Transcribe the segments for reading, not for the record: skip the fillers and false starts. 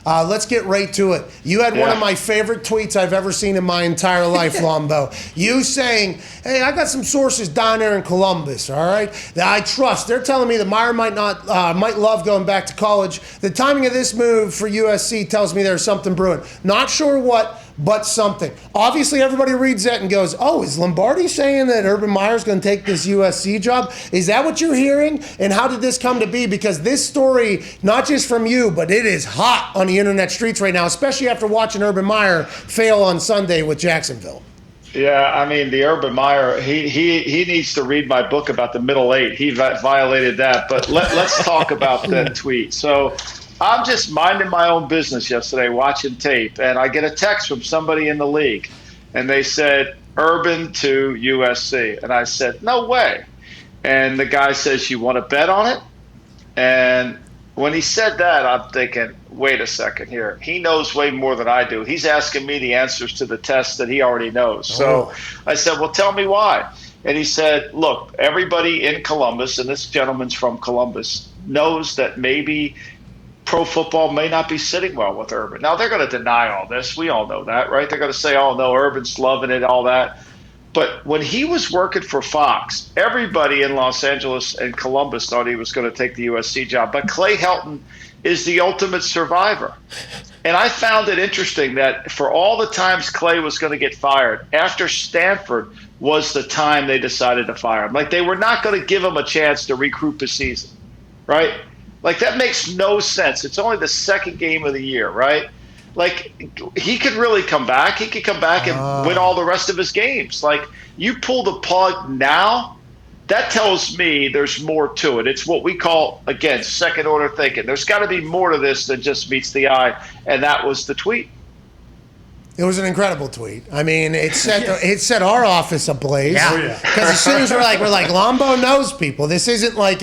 Let's get right to it. You had one of my favorite tweets I've ever seen in my entire life, Lombo. You saying, hey, I got some sources down there in Columbus, all right, that I trust. They're telling me that Meyer might love going back to college. The timing of this move for USC tells me there's something brewing. Not sure what, but something. Obviously, everybody reads that and goes, oh, is Lombardi saying that Urban Meyer's going to take this USC job? Is that what you're hearing? And how did this come to be? Because this story, not just from you, but it is hot on the internet streets right now, especially after watching Urban Meyer fail on Sunday with Jacksonville. Yeah, I mean, the Urban Meyer, he needs to read my book about the middle eight. He violated that. But let's talk about that tweet. So I'm just minding my own business yesterday, watching tape, and I get a text from somebody in the league, and they said, Urban to USC. And I said, no way. And the guy says, you want to bet on it? And when he said that, I'm thinking, wait a second here. He knows way more than I do. He's asking me the answers to the tests that he already knows. So I said, well, tell me why. And he said, look, everybody in Columbus, and this gentleman's from Columbus, knows that maybe pro football may not be sitting well with Urban. Now, they're going to deny all this. We all know that, right? They're going to say, oh, no, Urban's loving it, all that. But when he was working for Fox, everybody in Los Angeles and Columbus thought he was going to take the USC job. But Clay Helton is the ultimate survivor. And I found it interesting that for all the times Clay was going to get fired, after Stanford was the time they decided to fire him. Like, they were not going to give him a chance to recruit the season, right? Like, that makes no sense. It's only the second game of the year, right? Like, he could really come back. He could come back and win all the rest of his games. Like, you pull the plug now, that tells me there's more to it. It's what we call, again, second order thinking. There's got to be more to this than just meets the eye, and that was the tweet. It was an incredible tweet. I mean, it set our office ablaze. Yeah. Because as soon as we're like, Lombo knows people. This isn't like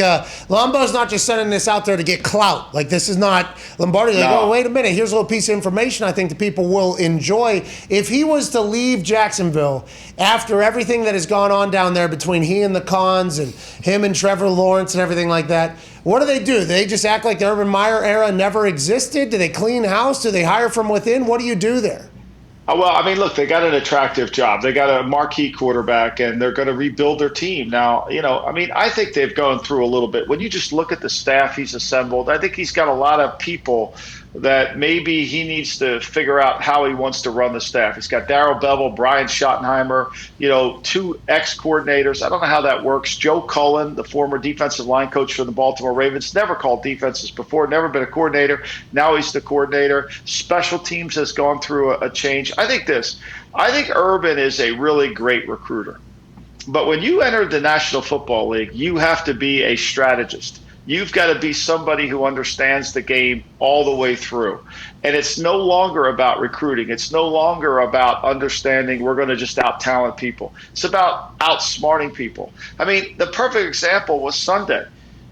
Lombo's not just sending this out there to get clout. Like, this is not Lombardi. Like, oh, wait a minute. Here's a little piece of information I think the people will enjoy. If he was to leave Jacksonville after everything that has gone on down there between he and the Cons and him and Trevor Lawrence and everything like that, what do? Do they just act like the Urban Meyer era never existed? Do they clean house? Do they hire from within? What do you do there? Well, I mean, look, they got an attractive job. They got a marquee quarterback, and they're going to rebuild their team. Now, I mean, I think they've gone through a little bit. When you just look at the staff he's assembled, I think he's got a lot of people that maybe he needs to figure out how he wants to run the staff. He's got Darryl Bevell, Brian Schottenheimer, two ex-coordinators. I don't know how that works. Joe Cullen, the former defensive line coach for the Baltimore Ravens, never called defenses before, never been a coordinator. Now he's the coordinator. Special teams has gone through a change. I think Urban is a really great recruiter. But when you enter the National Football League, you have to be a strategist. You've got to be somebody who understands the game all the way through. And it's no longer about recruiting. It's no longer about understanding we're going to just out-talent people. It's about outsmarting people. I mean, the perfect example was Sunday.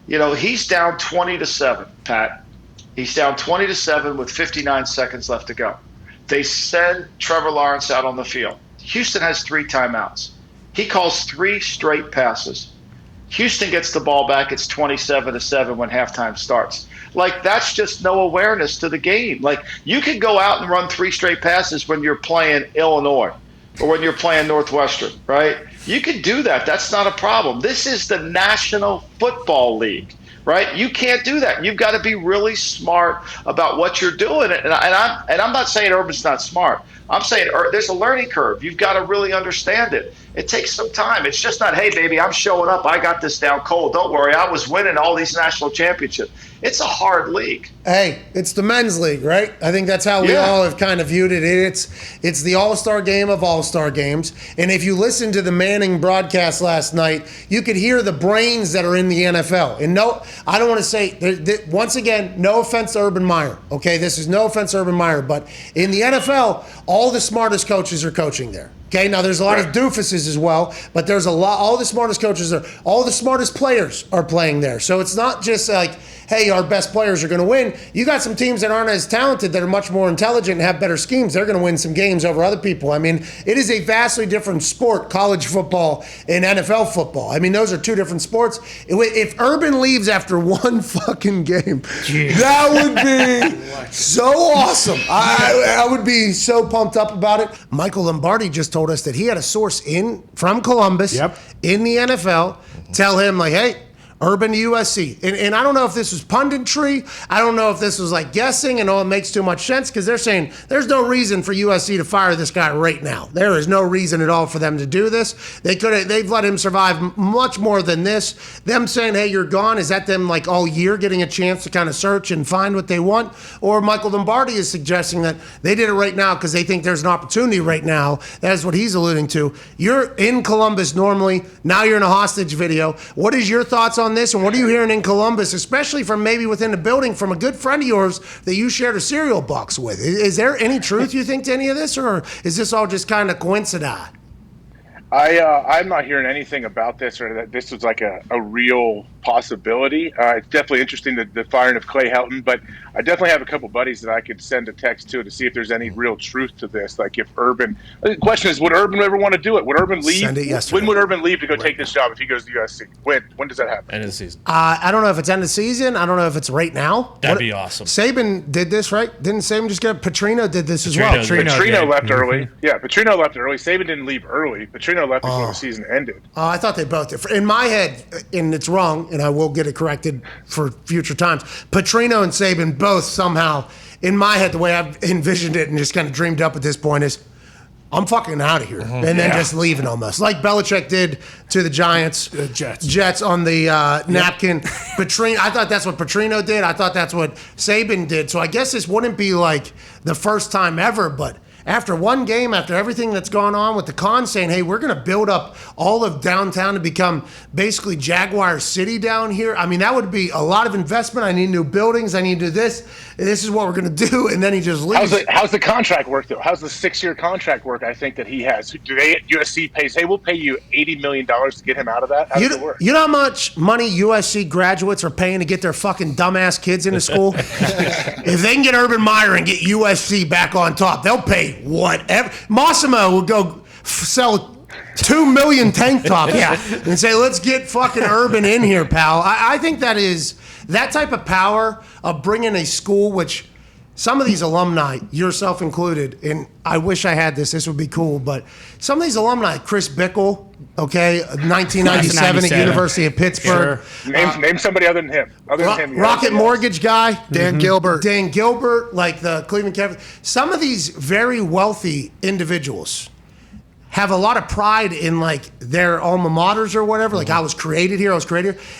He's down 20-7, Pat. He's down 20-7 with 59 seconds left to go. They send Trevor Lawrence out on the field. Houston has 3 timeouts. He calls 3 straight passes. Houston gets the ball back. It's 27-7 when halftime starts. Like, that's just no awareness to the game. Like, you can go out and run 3 straight passes when you're playing Illinois or when you're playing Northwestern, right? You can do that. That's not a problem. This is the National Football League, right? You can't do that. You've got to be really smart about what you're doing. And I'm not saying Urban's not smart. I'm saying there's a learning curve. You've got to really understand it. It takes some time. It's just not, hey, baby, I'm showing up. I got this down cold. Don't worry. I was winning all these national championships. It's a hard league. Hey, it's the men's league, right? I think that's how we all have kind of viewed it. It's the all-star game of all-star games. And if you listen to the Manning broadcast last night, you could hear the brains that are in the NFL. And no, I don't want to say, once again, no offense to Urban Meyer. Okay, this is no offense to Urban Meyer. But in the NFL, all the smartest coaches are coaching there. Okay, now there's a lot of doofuses as well, but there's a lot. All the smartest coaches all the smartest players are playing there. So it's not just like, hey, our best players are going to win. You got some teams that aren't as talented that are much more intelligent and have better schemes. They're going to win some games over other people. I mean, it is a vastly different sport, college football and NFL football. I mean, those are two different sports. If Urban leaves after one fucking game, that would be so awesome. I would be so pumped up about it. Michael Lombardi just told us that he had a source from Columbus in the NFL tell him, like, hey, Urban to USC. And I don't know if this was punditry. I don't know if this was like guessing and it makes too much sense because they're saying there's no reason for USC to fire this guy right now. There is no reason at all for them to do this. They've let him survive much more than this. Them saying, hey, you're gone, is that them like all year getting a chance to kind of search and find what they want? Or Michael Lombardi is suggesting that they did it right now because they think there's an opportunity right now. That is what he's alluding to. You're in Columbus normally. Now you're in a hostage video. What is your thoughts on this, and what are you hearing in Columbus, especially from maybe within the building from a good friend of yours that you shared a cereal box with? Is there any truth, you think, to any of this, or is this all just kind of coincidence? I'm not hearing anything about this or that this was like a real possibility. It's definitely interesting, the firing of Clay Helton, but I definitely have a couple buddies that I could send a text to see if there's any real truth to this. Like if Urban, the question is, would Urban ever want to do it? Would Urban leave? Send it yesterday. When would Urban leave to go take this job if he goes to USC? When does that happen? End of the season. I don't know if it's end of season. I don't know if it's right now. That'd be awesome. Saban did this, right? Didn't Saban just get Petrino did this as well? Petrino left early. Yeah, Petrino left early. Saban didn't leave early. Petrino left before the season ended. I thought they both did. In my head, and it's wrong, and I will get it corrected for future times, Petrino and Saban both somehow, in my head, the way I've envisioned it and just kind of dreamed up at this point is, I'm fucking out of here. And then just leaving almost. Like Belichick did to the Giants. Jets on the napkin. Petrino, I thought that's what Petrino did. I thought that's what Saban did. So I guess this wouldn't be like the first time ever, but after one game, after everything that's gone on with the con saying, hey, we're going to build up all of downtown to become basically Jaguar City down here. I mean, that would be a lot of investment. I need new buildings. I need to do this. This is what we're going to do. And then he just leaves. How's the contract work, though? How's the 6-year contract work, I think, that he has? USC pays, hey, we'll pay you $80 million to get him out of that? How does it work? You know how much money USC graduates are paying to get their fucking dumbass kids into school? If they can get Urban Meyer and get USC back on top, they'll pay whatever. Massimo will go sell 2 million tank tops and say, let's get fucking Urban in here, pal. I think that is that type of power of bringing a school, which some of these alumni, yourself included, and I wish I had this would be cool, but some of these alumni, Chris Bickle, 1997 at University of Pittsburgh. Sure. Name somebody other than him. Rocket Mortgage guy. Dan Gilbert, like the Cleveland Cavaliers. Some of these very wealthy individuals have a lot of pride in like their alma maters or whatever. Like I was created here.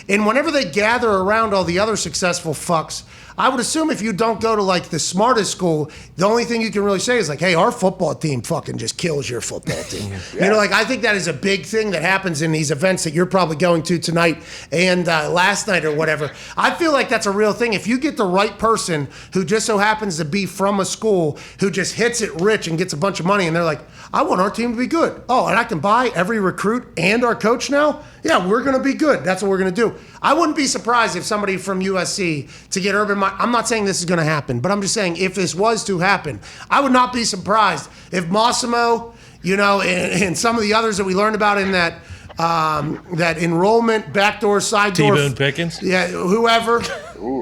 And whenever they gather around all the other successful fucks, I would assume if you don't go to like the smartest school, the only thing you can really say is like, hey, our football team fucking just kills your football team. You know, like I think that is a big thing that happens in these events that you're probably going to tonight and last night or whatever. I feel like that's a real thing. If you get the right person who just so happens to be from a school who just hits it rich and gets a bunch of money and they're like, I want our team to be good. Oh, and I can buy every recruit and our coach now? Yeah, we're going to be good. That's what we're going to do. I wouldn't be surprised if somebody from USC to get Urban Meyer, I'm not saying this is going to happen, but I'm just saying if this was to happen, I would not be surprised if Massimo, and some of the others that we learned about in that that enrollment, backdoor, side door. T-Boone Pickens? Yeah, whoever.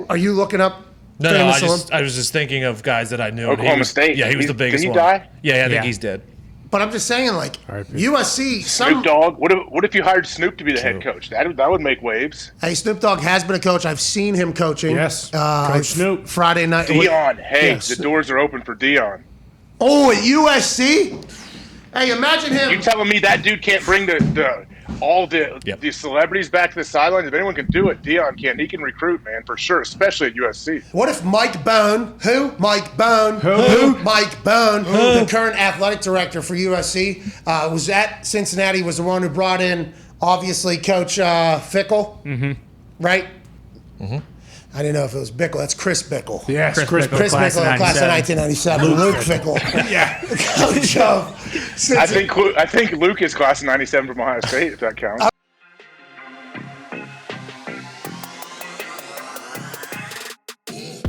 Are you looking up? No, I was just thinking of guys that I knew. Oklahoma State. Yeah, he was the biggest one. Did he die? Yeah, I think he's dead. But I'm just saying, like, USC... Snoop Dogg. What if you hired Snoop to be the head coach? That would make waves. Hey, Snoop Dogg has been a coach. I've seen him coaching. Yes, Coach Snoop. Friday night. Dion. Hey, the doors are open for Dion. Oh, at USC? Hey, imagine him... You telling me that dude can't bring all the celebrities back to the sidelines? If anyone can do it, Dion can. He can recruit, man, for sure, especially at USC. What if Mike Bone, Mike Bone, the current athletic director for USC, was at Cincinnati, was the one who brought in, obviously, Coach Fickle, right? I didn't know if it was Bickle. That's Chris Bickle. Yeah, Chris Chris Bickle, class of 1997. Luke Bickle. Yeah. Coach of I think Luke is class of 97 from Ohio State, if that counts.